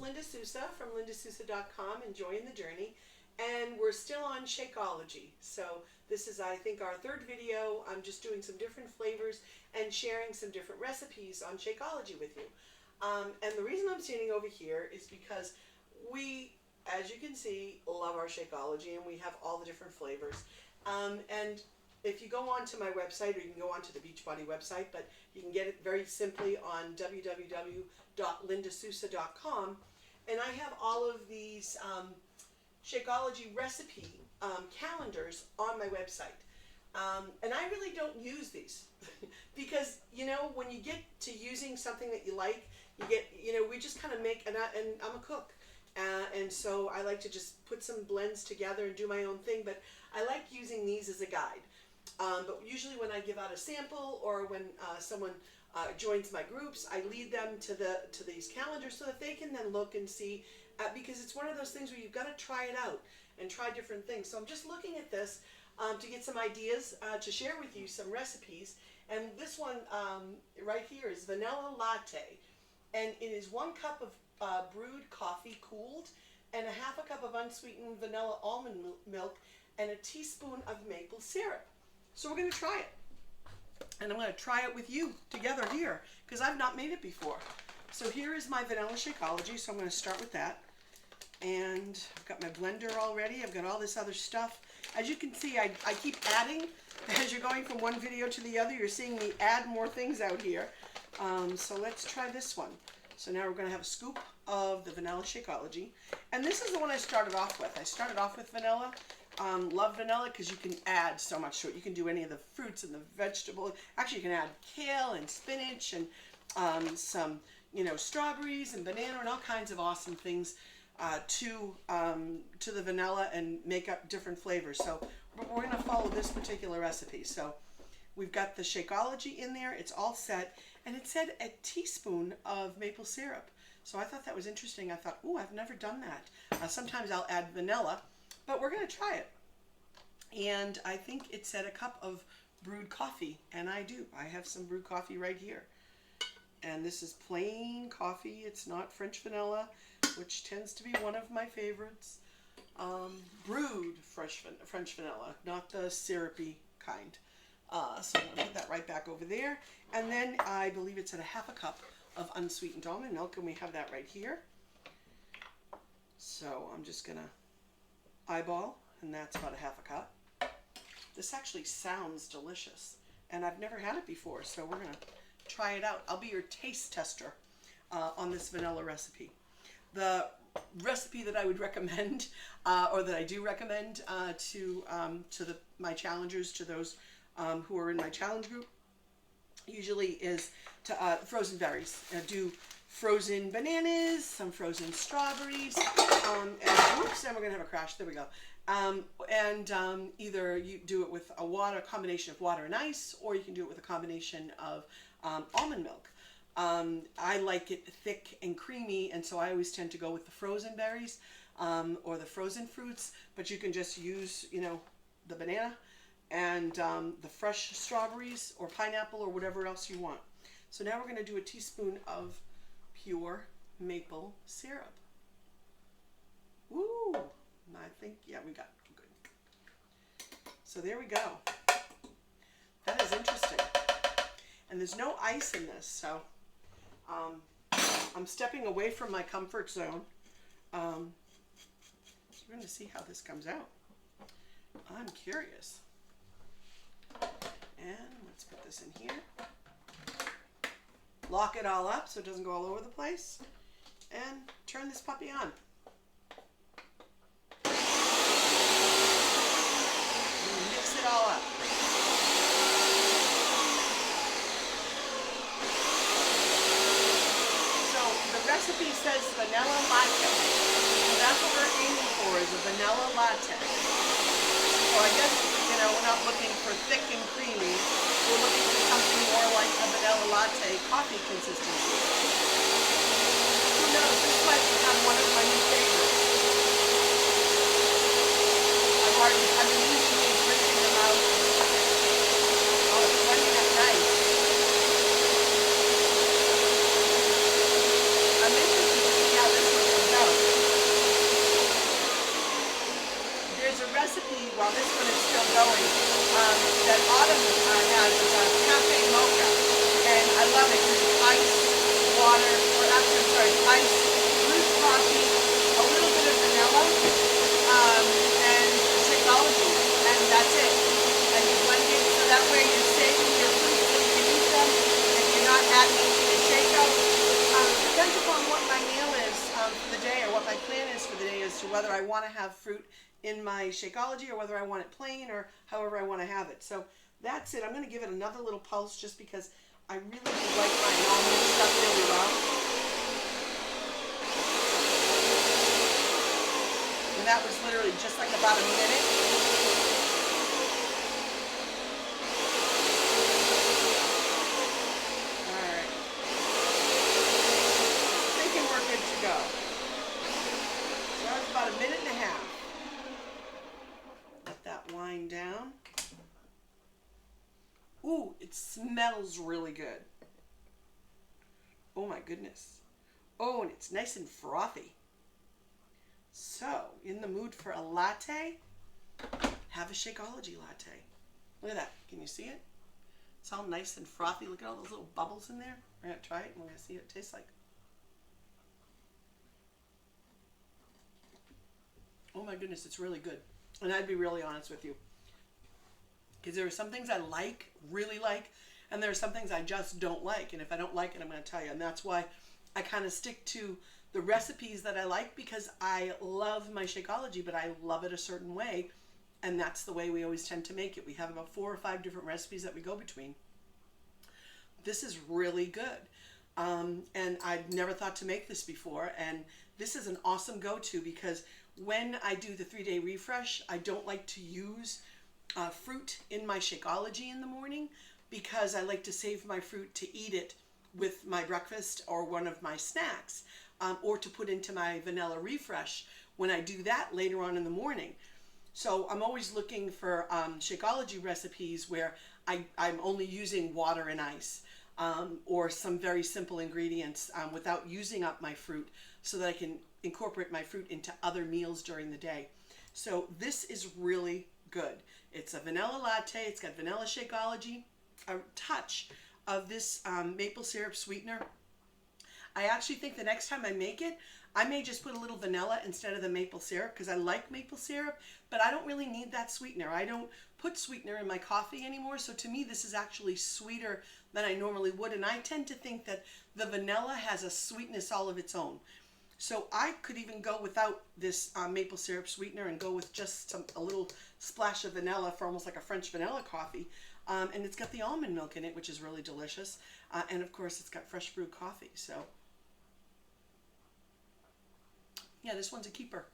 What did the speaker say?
Linda Sousa from lindasousa.com, enjoying the journey. And we're still on Shakeology. So this is, I think, our third video. I'm just doing some different flavors and sharing some different recipes on Shakeology with you. And the reason I'm standing over here is because we, as you can see, love our Shakeology, and we have all the different flavors. And if you go onto my website, or you can go onto the Beachbody website, but you can get it very simply on www.lindasousa.com. And I have all of these Shakeology recipe calendars on my website. And I really don't use these because, you know, when you get to using something that you like, you get, you know, we just kind of make, and I'm a cook. And so I like to just put some blends together and do my own thing, but I like using these as a guide. But usually when I give out a sample, or when someone joins my groups, I lead them to these calendars so that they can then look and see, because it's one of those things where you've got to try it out and try different things. So I'm just looking at this to get some ideas to share with you, some recipes. And this one right here is vanilla latte, and it is 1 cup of brewed coffee cooled, and 1/2 cup of unsweetened vanilla almond milk, and a teaspoon of maple syrup. So we're going to try it, and I'm going to try it with you together here, because I've not made it before. So here is my vanilla Shakeology, so I'm going to start with that. And I've got my blender all ready. I've got all this other stuff. As you can see, I keep adding. As you're going from one video to the other, you're seeing me add more things out here. So let's try this one. So now we're going to have a scoop of the vanilla Shakeology. And this is the one I started off with. I started off with vanilla. Love vanilla because you can add so much to it. You can do any of the fruits and the vegetables. Actually, you can add kale and spinach and some, you know, strawberries and banana and all kinds of awesome things to the vanilla and make up different flavors. So we're going to follow this particular recipe. So we've got the Shakeology in there. It's all set. And it said a teaspoon of maple syrup. So I thought that was interesting. I thought, oh, I've never done that. Sometimes I'll add vanilla, but we're going to try it. And I think it said a cup of brewed coffee, and I do. I have some brewed coffee right here. And this is plain coffee. It's not French vanilla, which tends to be one of my favorites. Brewed French vanilla, not the syrupy kind. So I'm going to put that right back over there. And then I believe it's at 1/2 cup of unsweetened almond milk, and we have that right here. So I'm just going to eyeball, and that's about 1/2 cup. This actually sounds delicious, and I've never had it before, so we're going to try it out. I'll be your taste tester on this vanilla recipe. The recipe that I would recommend, or that I do recommend to my challengers, to those who are in my challenge group, usually is to frozen berries. Do frozen bananas, some frozen strawberries, and oops, and we're gonna have a crash. There we go. Either you do it with a combination of water and ice, or you can do it with a combination of almond milk. I like it thick and creamy, and so I always tend to go with the frozen berries or the frozen fruits. But you can just use, you know, the banana and the fresh strawberries or pineapple or whatever else you want. So now we're going to do a teaspoon of pure maple syrup. Ooh, I think, yeah, we got it. Good. So there we go. That is interesting. And there's no ice in this, so I'm stepping away from my comfort zone. So we're going to see how this comes out. I'm curious. And let's put this in here. Lock it all up so it doesn't go all over the place. And turn this puppy on. And mix it all up. So the recipe says vanilla latte. So that's what we're aiming for, is a vanilla latte. So I guess, you know, we're not looking for thick and creamy. We're looking for something more like a vanilla latte coffee consistency. Who knows? This might become one of my new favorites. I've been usually drinking them out. Oh, it's blending up nice. I'm interested to see how this one ice, brewed coffee, a little bit of vanilla, and Shakeology, and that's it. And you blend it so that way you're saving your fruits so you can eat them, and you're not adding it to your shakeout. Depends upon what my meal is for the day, or what my plan is for the day, as to whether I want to have fruit in my Shakeology or whether I want it plain, or however I want to have it. So that's it. I'm going to give it another little pulse just because I really do like my almond stuff really well. And that was literally just like about a minute. Alright. Thinking we're good to go. So that was about a minute and a half. Let that wind down. Ooh, it smells really good. Oh my goodness. Oh, and it's nice and frothy. So, in the mood for a latte? Have a Shakeology latte. Look at that. Can you see it? It's all nice and frothy. Look at all those little bubbles in there. We're going to try it and we're going to see what it tastes like. Oh my goodness, it's really good. And I'd be really honest with you, because there are some things I like, really like, and there are some things I just don't like. And if I don't like it, I'm going to tell you. And that's why I kind of stick to the recipes that I like, because I love my Shakeology, but I love it a certain way. And that's the way we always tend to make it. We have about 4 or 5 different recipes that we go between. This is really good. And I'd never thought to make this before. And this is an awesome go-to, because when I do the 3-day refresh, I don't like to use fruit in my Shakeology in the morning, because I like to save my fruit to eat it with my breakfast or one of my snacks, or to put into my vanilla refresh when I do that later on in the morning. So I'm always looking for Shakeology recipes where I'm only using water and ice, or some very simple ingredients without using up my fruit, so that I can incorporate my fruit into other meals during the day. So this is really good. It's a vanilla latte. It's got vanilla Shakeology, a touch of this maple syrup sweetener. I actually think the next time I make it, I may just put a little vanilla instead of the maple syrup, because I like maple syrup, but I don't really need that sweetener. I don't put sweetener in my coffee anymore, so to me this is actually sweeter than I normally would, and I tend to think that the vanilla has a sweetness all of its own. So I could even go without this maple syrup sweetener and go with just a little splash of vanilla for almost like a French vanilla coffee. And it's got the almond milk in it, which is really delicious. And of course, it's got fresh brewed coffee. So yeah, this one's a keeper.